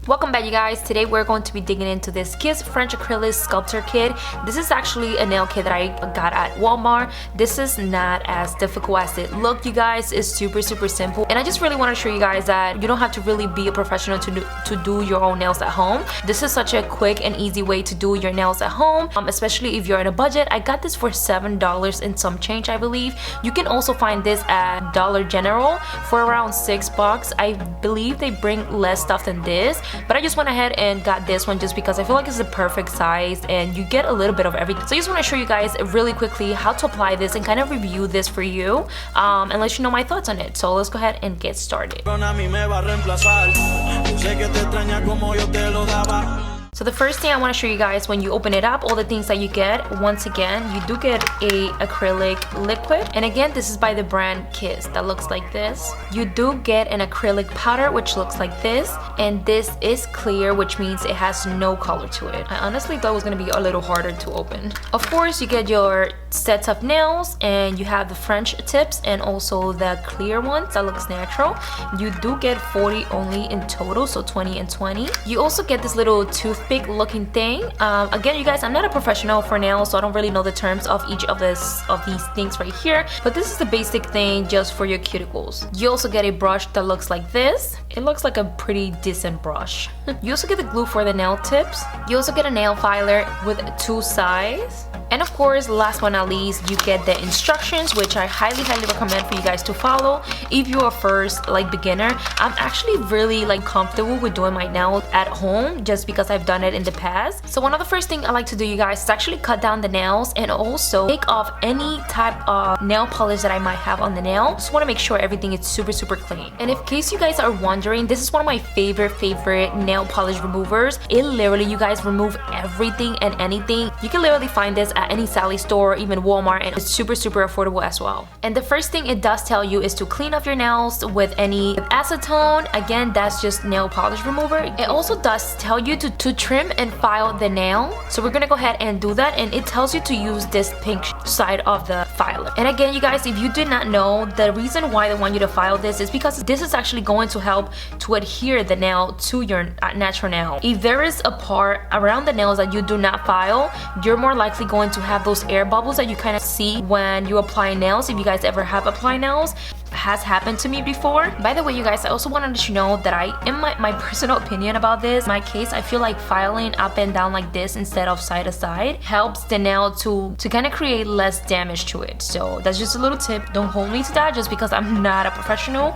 Welcome back, you guys. Today we're going to be digging into this Kiss French Acrylic Sculptor Kit. This is actually a nail kit that I got at Walmart. This is not as difficult as it looked, you guys. It's super simple, and I just really want to show you guys that you don't have to really be a professional to do your own nails at home. This is such a quick and easy way to do your nails at home, especially if you're in a budget. I got this for $7 and some change, I believe. You can also find this at Dollar General for around $6. I believe they bring less stuff than this, but I just went ahead and got this one just because I feel like it's the perfect size and you get a little bit of everything. So I just want to show you guys really quickly how to apply this and kind of review this for you and let you know my thoughts on it. So let's go ahead and get started. So the first thing I want to show you guys, when you open it up, all the things that you get. Once again, you do get a acrylic liquid, and again, this is by the brand Kiss, that looks like this. You do get an acrylic powder, which looks like this, and this is clear, which means it has no color to it. I honestly thought it was going to be a little harder to open. Of course, you get your sets of nails, and you have the French tips and also the clear ones that looks natural. You do get 40 only in total, so 20 and 20. You also get this little toothpick looking thing. Again, you guys, I'm not a professional for nails, so I don't really know the terms of each of these things right here, but this is the basic thing just for your cuticles. You also get a brush that looks like this. It looks like a pretty decent brush. You also get the glue for the nail tips. You also get a nail filer with 2 sides. And of course, last but not least, you get the instructions, which I highly recommend for you guys to follow if you're a first beginner. I'm actually really comfortable with doing my nails at home just because I've done it in the past. So one of the first things I like to do, you guys, is actually cut down the nails and also take off any type of nail polish that I might have on the nail. Just want to make sure everything is super clean. And in case you guys are wondering, this is one of my favorite nail polish removers. It literally, you guys, remove everything and anything. You can literally find this at any Sally store or even Walmart, and it's super affordable as well. And the first thing it does tell you is to clean off your nails with acetone. Again, that's just nail polish remover. It also does tell you to trim and file the nail, so we're gonna go ahead and do that, and it tells you to use this pink side of the filer. And again, you guys, if you did not know, the reason why they want you to file this is because this is actually going to help to adhere the nail to your natural nail. If there is a part around the nails that you do not file, you're more likely going to have those air bubbles that you kind of see when you apply nails. If you guys ever have applied nails, has happened to me before. By the way, you guys, I also wanted to let you know that in my personal opinion about this, in my case, I feel like filing up and down like this instead of side to side helps the nail to kind of create less damage to it. So that's just a little tip. Don't hold me to that just because I'm not a professional.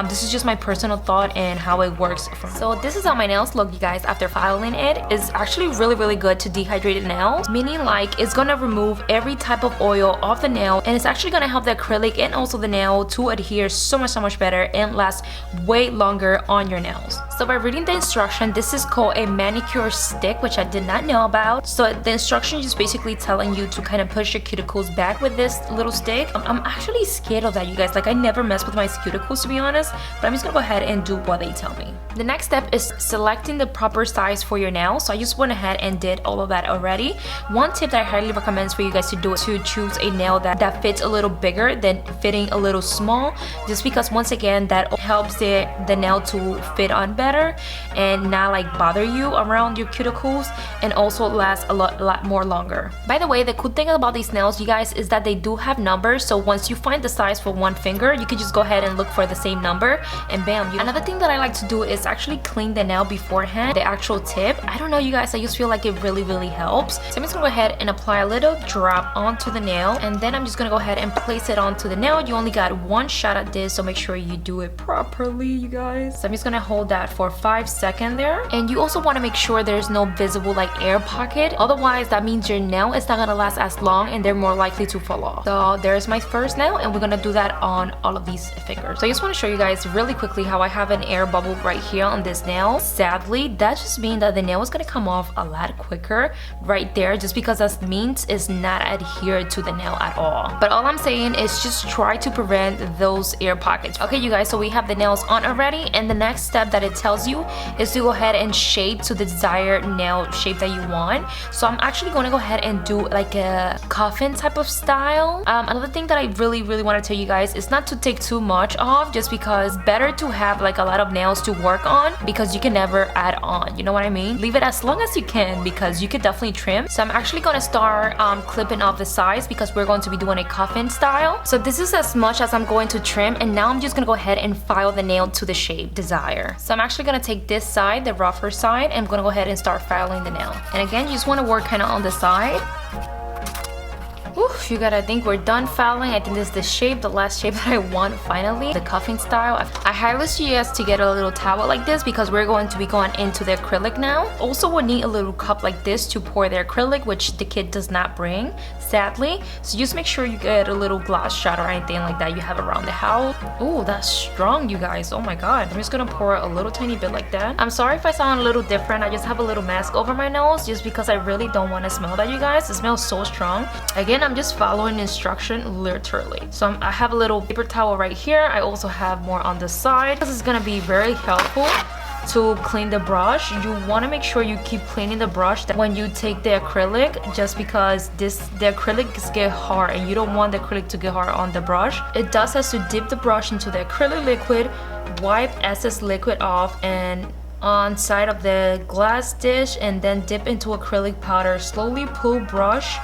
This is just my personal thought and how it works for me. So this is how my nails look, you guys, after filing it. It's actually really good to dehydrate the nails, meaning it's gonna remove every type of oil off the nail, and it's actually gonna help the acrylic and also the nail to adhere so much better and last way longer on your nails. So by reading the instruction, this is called a manicure stick, which I did not know about. So the instruction is just basically telling you to kind of push your cuticles back with this little stick. I'm actually scared of that, you guys. I never mess with my cuticles, to be honest, but I'm just gonna go ahead and do what they tell me. The next step is selecting the proper size for your nails. So I just went ahead and did all of that already. One tip that I highly recommend for you guys to do is to choose a nail that fits a little bigger than fitting a little small, just because once again that helps the nail to fit on better and not bother you around your cuticles, and also last a lot more longer. By the way, the cool thing about these nails, you guys, is that they do have numbers. So once you find the size for one finger, you can just go ahead and look for the same number, and bam. Another thing that I like to do is actually clean the nail beforehand, the actual tip. I don't know, you guys, I just feel like it really helps. So I'm just gonna go ahead and apply a little drop onto the nail, and then I'm just gonna go ahead and place it onto the nail. You only got one shot at this, so make sure you do it properly, you guys. So I'm just gonna hold that for 5 seconds there, and you also want to make sure there's no visible air pocket, otherwise that means your nail is not gonna last as long and they're more likely to fall off. So there's my first nail, and we're gonna do that on all of these fingers. So I just want to show you guys really quickly how I have an air bubble right here on this nail. Sadly, that just means that the nail is gonna come off a lot quicker right there, just because that means it's not adhered to the nail at all. But all I'm saying is just try to prevent those air pockets. Okay, you guys, so we have the nails on already, and the next step that it tells you is to go ahead and shape to the desired nail shape that you want. So I'm actually going to go ahead and do like a coffin type of style. Another thing that I really want to tell you guys is not to take too much off, just because better to have like a lot of nails to work on, because you can never add on, you know what I mean? Leave it as long as you can, because you could definitely trim. So I'm actually going to start clipping off the sides, because we're going to be doing a coffin style. So this is as much as I'm going to trim, and now I'm just going to go ahead and file the nail to the shape desire. So I'm actually going to take this side, the rougher side, and I'm going to go ahead and start filing the nail. And again, you just want to work kind of on the side. Oof, you guys, I think we're done filing. I think this is the shape, the last shape that I want finally, the cuffing style. I highly suggest to get a little towel like this, because we're going to be going into the acrylic now. Also, we'll need a little cup like this to pour the acrylic, which the kit does not bring, sadly. So just make sure you get a little glass shot or anything like that you have around the house. Oh, that's strong, you guys. Oh my god. I'm just gonna pour a little tiny bit like that. I'm sorry if I sound a little different. I just have a little mask over my nose, just because I really don't want to smell that, you guys. It smells so strong. Again, I'm just following instruction literally. So I have a little paper towel right here. I also have more on the side. This is gonna be very helpful to clean the brush. You want to make sure you keep cleaning the brush when you take the acrylic, just because the acrylics get hard, and you don't want the acrylic to get hard on the brush. It does has to dip the brush into the acrylic liquid, wipe excess liquid off and on side of the glass dish, and then dip into acrylic powder. Slowly pull brush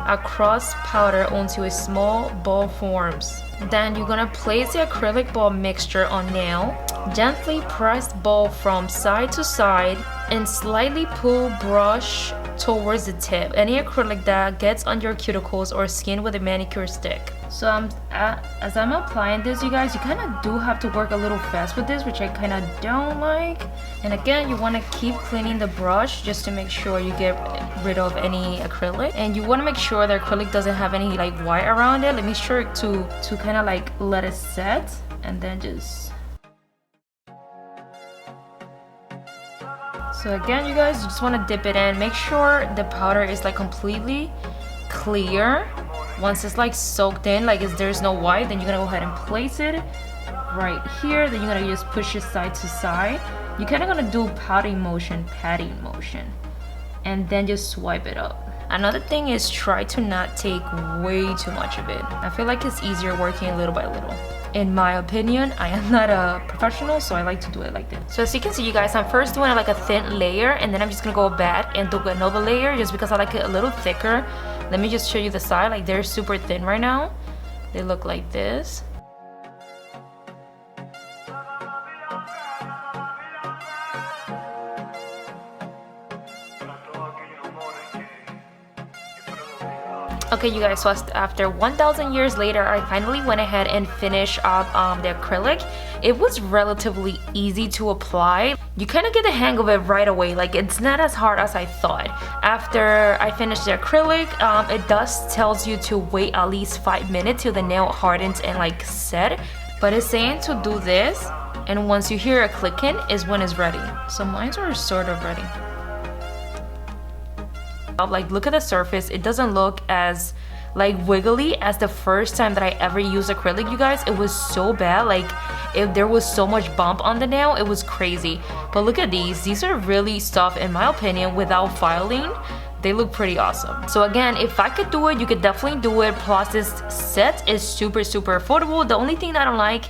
across powder onto a small ball forms. Then you're gonna place the acrylic ball mixture on nail. Gently press ball from side to side and slightly pull brush towards the tip. Any acrylic that gets on your cuticles or skin with a manicure stick. So as I'm applying this, you guys, you kind of do have to work a little fast with this, which I kind of don't like. And again, you want to keep cleaning the brush just to make sure you get rid of any acrylic. And you want to make sure the acrylic doesn't have any like white around it. Let me sure to kind of like let it set, and then just... So again, you guys, you just want to dip it in. Make sure the powder is like completely clear. Once it's like soaked in, like if there's no white, then you're gonna go ahead and place it right here. Then you're gonna just push it side to side. You're kind of gonna do patting motion, and then just swipe it up. Another thing is try to not take way too much of it. I feel like it's easier working little by little. In my opinion, I am not a professional, so I like to do it like this. So as you can see, you guys, I'm first doing like a thin layer, and then I'm just gonna go back and do another layer, just because I like it a little thicker. Let me just show you the side. Like, they're super thin right now. They look like this. Okay, you guys, so after 1,000 years later, I finally went ahead and finished up the acrylic. It was relatively easy to apply. You kind of get the hang of it right away. Like, it's not as hard as I thought. After I finished the acrylic, it does tells you to wait at least 5 minutes till the nail hardens and like set. But it's saying to do this, and once you hear a clicking is when it's ready. So mine are sort of ready. Like, look at the surface. It doesn't look as like wiggly as the first time that I ever used acrylic, you guys. It was so bad. Like, if there was so much bump on the nail, it was crazy. But look at these are really soft, in my opinion. Without filing, they look pretty awesome. So again, if I could do it, you could definitely do it. Plus, this set is super affordable. The only thing that I don't like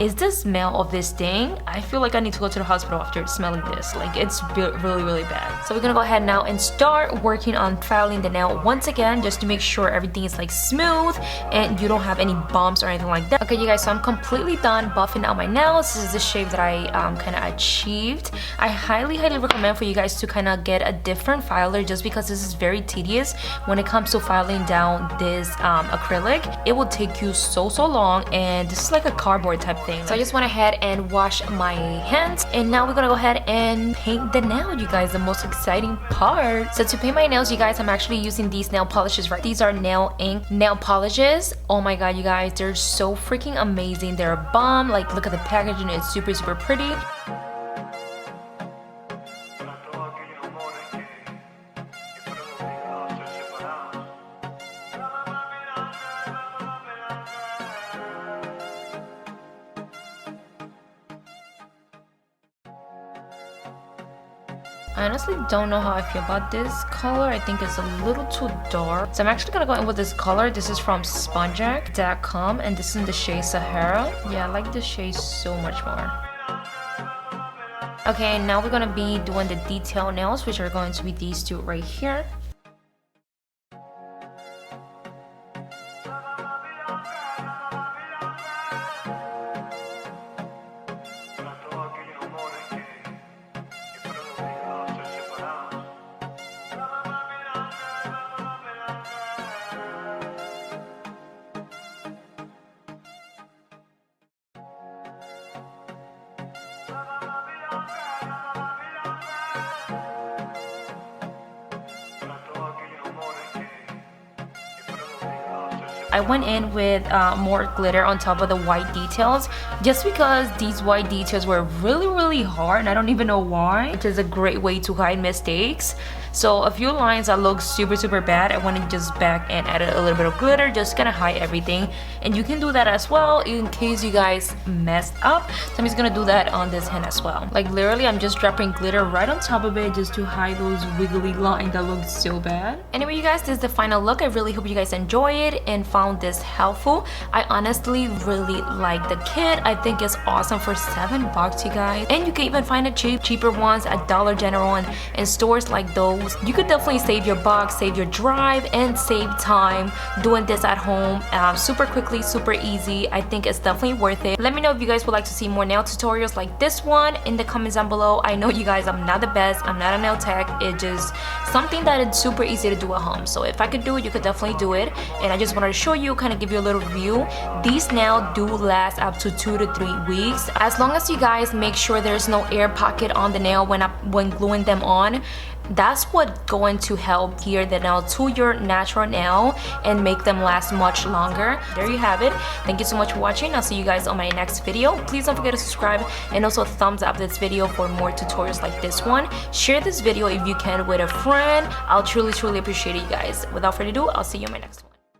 is the smell of this thing. I feel like I need to go to the hospital after smelling this. Like, it's really bad. So we're gonna go ahead now and start working on filing the nail once again, just to make sure everything is like smooth and you don't have any bumps or anything like that. Okay, you guys, so I'm completely done buffing out my nails. This is the shape that I kind of achieved. I highly recommend for you guys to kind of get a different filer, just because this is very tedious when it comes to filing down this acrylic. It will take you so long, and this is like a cardboard type thing. So I just went ahead and washed my hands, and now we're gonna go ahead and paint the nail, you guys, the most exciting part. So to paint my nails, you guys, I'm actually using these nail polishes, right? These are nail ink nail polishes. Oh my god, you guys, they're so freaking amazing. They're a bomb. Like, look at the packaging. It's super pretty. I honestly don't know how I feel about this color. I think it's a little too dark. So I'm actually gonna go in with this color. This is from spongeac.com and this is in the shade Sahara. Yeah, I like this shade so much more. Okay, now we're gonna be doing the detail nails, which are going to be these two right here. I went in with more glitter on top of the white details just because these white details were really hard and I don't even know why, which is a great way to hide mistakes. So a few lines that look super bad, I went in just back and added a little bit of glitter, just gonna hide everything. And you can do that as well in case you guys messed up. So I'm just gonna do that on this hand as well. Like literally I'm just dropping glitter right on top of it just to hide those wiggly lines that look so bad. Anyway you guys, this is the final look. I really hope you guys enjoy it and found this helpful. I honestly really like the kit. I think it's awesome for $7, you guys. And you can even find it cheaper ones at Dollar General and stores like those. You could definitely save your bucks, save your drive, and save time doing this at home super quickly, super easy. I think it's definitely worth it. Let me know if you guys would like to see more nail tutorials like this one in the comments down below. I know you guys, I'm not the best, I'm not a nail tech. It's just something that is super easy to do at home. So if I could do it, you could definitely do it. And I just wanted to show you, kind of give you a little review. These nails do last up to 2 to 3 weeks, as long as you guys make sure there's no air pocket on the nail when gluing them on. That's what's going to help gear the nail to your natural nail and make them last much longer. There you have it. Thank you so much for watching. I'll see you guys on my next video. Please don't forget to subscribe and also thumbs up this video for more tutorials like this one. Share this video if you can with a friend. I'll truly appreciate it, you guys. Without further ado, I'll see you in my next one.